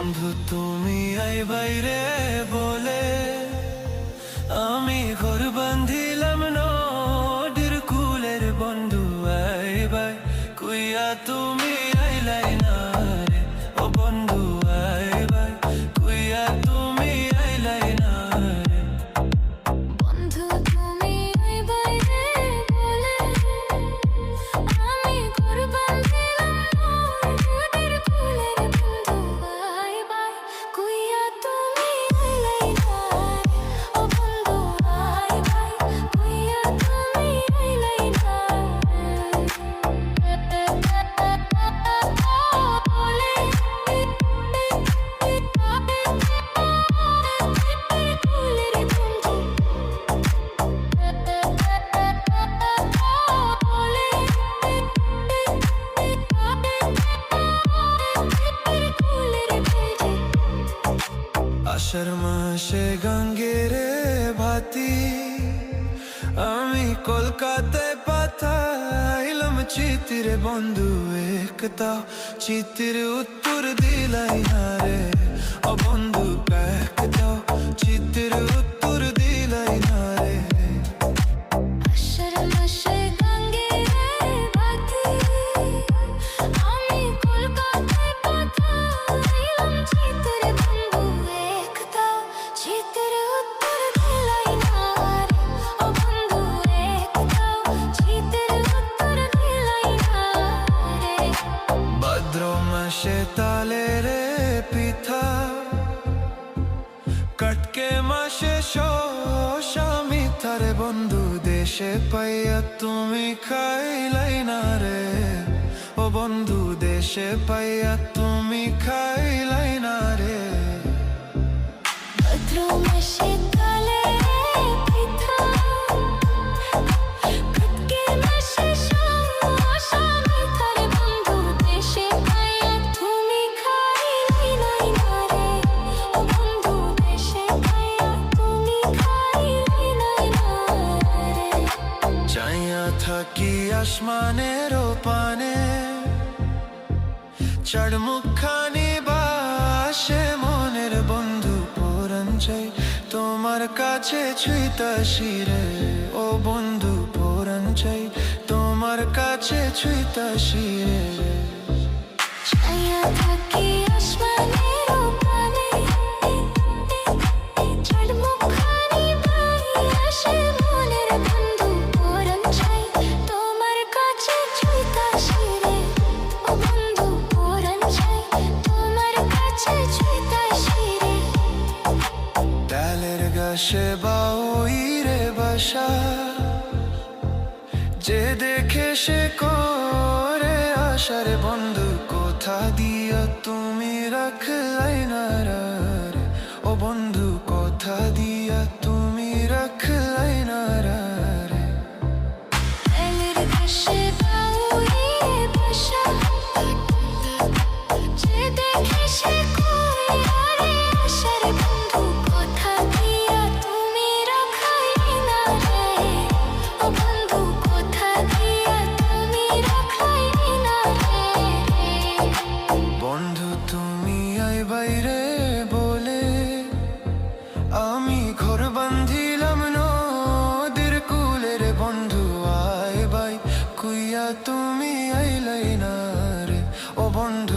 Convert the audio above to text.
বন্ধু তুমি আই বাইরে বলে আমি ঘর বান্ধিলাম নদীর কুলের বন্ধু আই বাই কুইয়া তুমি আইলাই না রে ও বন্ধু আই বাই কুইয়া তুমি আইলাই না রে বন্ধু তুমি আই বাইরে বলে আমি ঘর বান্ধিলাম নদীর কুলের বন্ধু আই বাই কুইয়া তুমি আইলাই না রে ও বন্ধু আই বাই কুইয়া তুমি আইলাই না আষাঢ় মাসে গঙ্গের ভাতি আমি কলকাতায় পাঠাইলাম চিতির বন্ধু একটা চিতির উত্তর দিলাই না রে ও বন্ধু একটা চিতির উত্তর দিলাই না রে আষাঢ় মাসে গঙ্গের ভাতি আমি কলকাতায় পাঠাইলাম চিতের বন্ধু একটা চিতের উত্তর দিলাই না রে ও বন্ধু একটা চিতের উত্তর দিলাই না রে ভাদ্র মাসে তালের পিঠা কটকে মাসে শোষা মিঠার বন্ধু দেশে পাইয়া তুমি খাইলাই না রে ও বন্ধু দেশে পাইয়া তুমি খাইলাই না রে ভাদ্র মাসে তালের পিঠা কটকে মাসে শোষা মিঠার বন্ধু দেশে পাইয়া তুমি খাইলাই না রে ও বন্ধু দেশে পাইয়া তুমি খাইলাই না রে চাইয়া থাকি আসমানের পানে চার মুখখানি বাসে মনের বন্ধু পরাণ চাই তোমার কাছে ছুঁইতাছি রে ও বন্ধু পরাণ চাই তোমার কাছে ছুঁইতাছি রে ছায়া থাকি আসমানের পানে চাঁদ মুখখানি ভাসে মনের বন্ধু পরাণ চাই তোমার কাছে ছুঁইতাছি রে ও বন্ধু পরাণ চাই তোমার কাছে ছুঁইতাছি রে ডালের গাছে বাউই রে বাসা যে দেখে সে করে আশার বন্ধু কোথা দিয়া তুমি রাখলাই না রে ও বন্ধু কোথা দিয়া তুমি রাখলাই না রে ডালের গাছে বাউই বাসা যে দেখে সে করে আশার বন্ধু কোথা দিয়া তুমি রাখলাই না রে ও বন্ধু কোথা দিয়া তুমি রাখলাই না রে বন্ধু তুমি আই বাইরে বলে আমি ঘর বান্ধিলাম নদীর কুলের বন্ধু আই বাই কুইয়া তুমি আইলাই না রে ও বন্ধু